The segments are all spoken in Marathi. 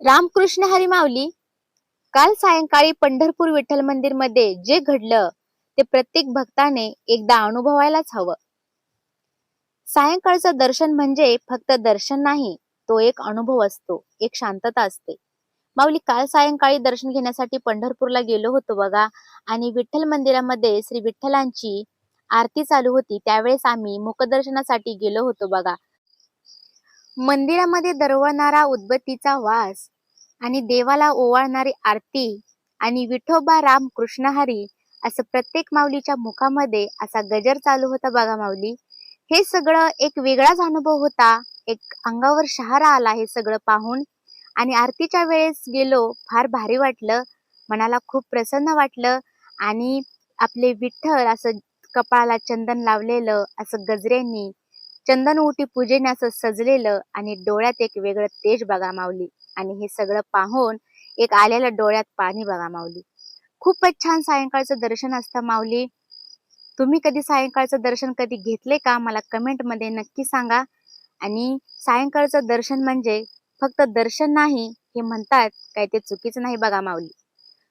रामकृष्ण हरी माऊली. काल सायंकाळी पंढरपूर विठ्ठल मंदिर मध्ये जे घडलं ते प्रत्येक भक्ताने एकदा अनुभवायलाच हवं. सायंकाळचं दर्शन म्हणजे फक्त दर्शन नाही, तो एक अनुभव असतो, एक शांतता असते. माऊली, काल सायंकाळी दर्शन घेण्यासाठी पंढरपूरला गेलो होतो बघा. आणि विठ्ठल मंदिरामध्ये श्री विठ्ठलांची आरती चालू होती. त्यावेळेस आम्ही मुखदर्शनासाठी गेलो होतो बघा. मंदिरामध्ये दरवळणारा उदबत्तीचा वास आणि देवाला ओवाळणारी आरती आणि विठोबा राम कृष्ण हरी असं प्रत्येक माऊलीच्या मुखामध्ये असा गजर चालू होता बघा माऊली. हे सगळं एक वेगळाच अनुभव होता. एक अंगावर शहारा आला हे सगळं पाहून. आणि आरतीच्या वेळेस गेलो, फार भारी वाटलं, मनाला खूप प्रसन्न वाटलं. आणि आपले विठ्ठल असं कपाळाला चंदन लावलेलं, असं गजऱ्यांनी चंदन ओटी पूजेने असं सजलेलं आणि डोळ्यात एक वेगळं तेज बघा माऊली. आणि हे सगळं पाहून एक आलेलं डोळ्यात पाणी बघा माऊली. खूपच छान सायंकाळचं दर्शन असतं माऊली. तुम्ही कधी सायंकाळचं दर्शन कधी घेतले का? मला कमेंट मध्ये नक्की सांगा. आणि सायंकाळचं दर्शन म्हणजे फक्त दर्शन नाही हे म्हणतात काय ते चुकीचं नाही बघा माऊली.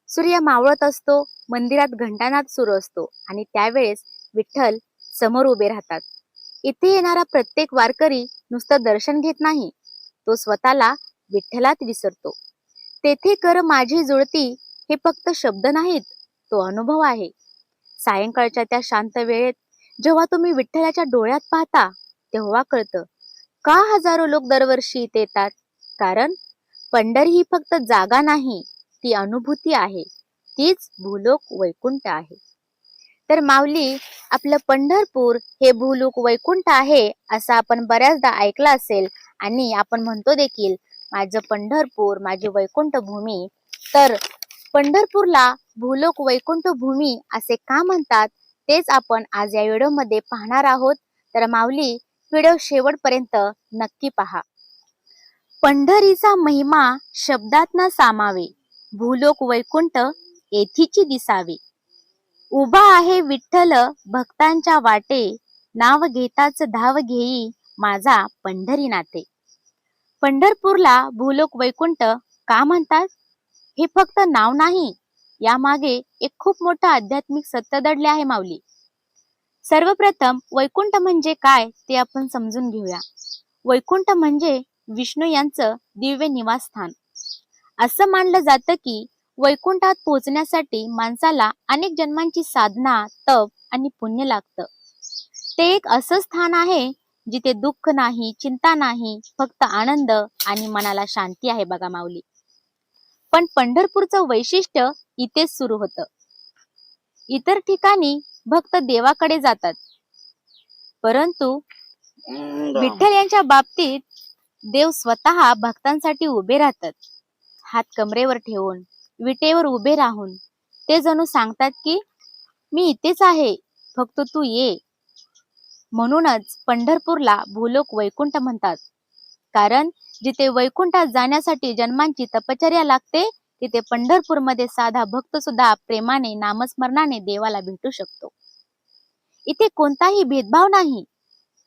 सूर्य मावळत असतो, मंदिरात घंटानाद सुरू असतो आणि त्यावेळेस विठ्ठल समोर उभे राहतात. इथे येणारा प्रत्येक वारकरी नुसतं दर्शन घेत नाही, तो स्वतःला विठ्ठलात विसरतो. तेथे कर माझी जुळती हे फक्त शब्द नाहीत, तो अनुभव आहे. सायंकाळच्या त्या शांत वेळेत जेव्हा तुम्ही विठ्ठलाच्या डोळ्यात पाहता, तेव्हा कळतं का हजारो लोक दरवर्षी इथे येतात. कारण पंढरी ही फक्त जागा नाही, ती अनुभूती आहे. तीच भूलोक वैकुंठ आहे. तर माऊली, आपलं पंढरपूर हे भूलोक वैकुंठ आहे असं आपण बऱ्याचदा ऐकलं असेल. आणि आपण म्हणतो देखील, माझं पंढरपूर माझी वैकुंठ भूमी. तर पंढरपूरला भूलोक वैकुंठ भूमी असे का म्हणतात, तेच आपण आज या व्हिडिओमध्ये पाहणार आहोत. तर माऊली, व्हिडिओ शेवटपर्यंत नक्की पहा. पंढरीचा महिमा शब्दात न सामावे, भूलोक वैकुंठ येथीची दिसावे. उभा आहे विठ्ठल भक्तांच्या वाटे, नाव घेताच धाव घेई माझा पंढरी नाथे. पंढरपूरला भूलोक वैकुंठ का म्हणतात? हे फक्त नाव नाही, यामागे एक खूप मोठं आध्यात्मिक सत्य दडले आहे माऊली. सर्वप्रथम वैकुंठ म्हणजे काय ते आपण समजून घेऊया. वैकुंठ म्हणजे विष्णू यांचं दिव्य निवासस्थान. असं मानलं जातं की वैकुंठात पोहोचण्यासाठी माणसाला अनेक जन्मांची साधना, तप आणि पुण्य लागतं. ते एक असं स्थान आहे जिथे दुःख नाही, चिंता नाही, फक्त आनंद आणि मनाला शांती आहे बघा माऊली. पण पंढरपूरचं वैशिष्ट्य इथेच सुरू होतं. इतर ठिकाणी भक्त देवाकडे जातात, परंतु विठ्ठल यांच्या बाबतीत देव स्वतः भक्तांसाठी उभे राहतात. हात कमरेवर ठेवून, विटेवर उभे राहून ते जणू सांगतात की मी इथेच आहे, फक्त तू ये. म्हणूनच पंढरपूरला भूलोक वैकुंठ म्हणतात. कारण जिथे वैकुंठात जाण्यासाठी जन्मांची तपश्चर्या लागते, तिथे पंढरपूरमध्ये साधा भक्त सुद्धा प्रेमाने नामस्मरणाने देवाला भेटू शकतो. इथे कोणताही भेदभाव नाही,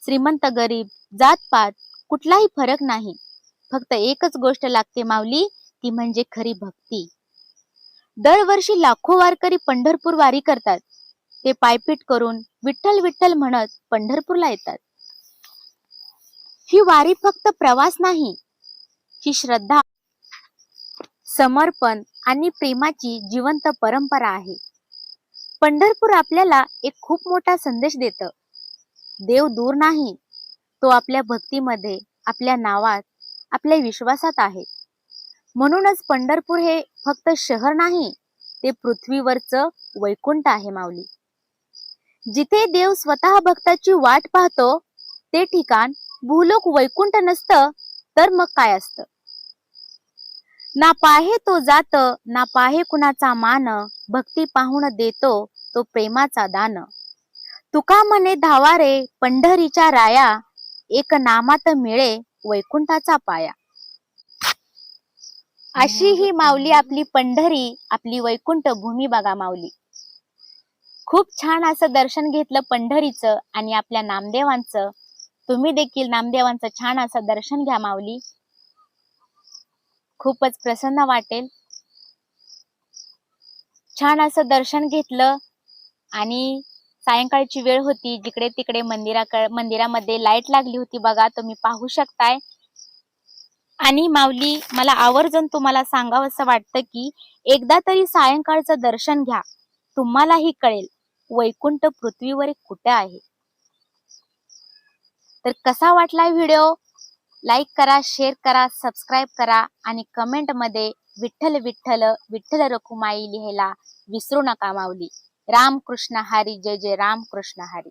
श्रीमंत गरीब, जातपात कुठलाही फरक नाही. फक्त एकच गोष्ट लागते माऊली, ती म्हणजे खरी भक्ती. दरवर्षी लाखो वारकरी पंढरपूर वारी करतात. ते पायपीट करून विठ्ठल विठ्ठल म्हणत पंढरपूरला येतात. ही वारी फक्त प्रवास नाही, ही श्रद्धा, समर्पण आणि प्रेमाची जिवंत परंपरा आहे. पंढरपूर आपल्याला एक खूप मोठा संदेश देतं. देव दूर नाही, तो आपल्या भक्तीमध्ये, आपल्या नावात, आपल्या विश्वासात आहे. म्हणूनच पंढरपूर हे फक्त शहर नाही, ते पृथ्वीवरचं वैकुंठ आहे माऊली. जिथे देव स्वतः भक्ताची वाट पाहतो, ते ठिकाण भूलोक वैकुंठ नसतं तर मग काय असतं? ना पाहे तो जात, ना पाहे कुणाचा मान, भक्ती पाहून देतो तो प्रेमाचा दान. तुका म्हणे धावा रे पंढरीच्या राया, एक नामात मिळे वैकुंठाचा पाया. अशी ही माऊली आपली पंढरी, आपली वैकुंठ भूमी बघा माऊली. खूप छान असं दर्शन घेतलं पंढरीचं आणि आपल्या नामदेवांचं. तुम्ही देखील नामदेवांचं छान असं दर्शन घ्या माऊली. खूपच प्रसन्न वाटेल. छान असं दर्शन घेतलं आणि सायंकाळची वेळ होती. जिकडे तिकडे मंदिरामध्ये लाईट लागली होती बघा, तुम्ही पाहू शकताय. आणि माऊली, मला आवर्जून तुम्हाला सांगावंसं वाटतं की एकदा तरी सायंकाळचं दर्शन घ्या. तुम्हालाही कळेल वैकुंठ पृथ्वीवर कुठे आहे. तर कसा वाटलाय व्हिडिओ? लाईक करा, शेअर करा, सबस्क्राईब करा आणि कमेंट मध्ये विठ्ठल विठ्ठल विठ्ठल रखुमाई लिहायला विसरू नका माऊली. राम कृष्ण हरी, जय जय राम कृष्ण हरी.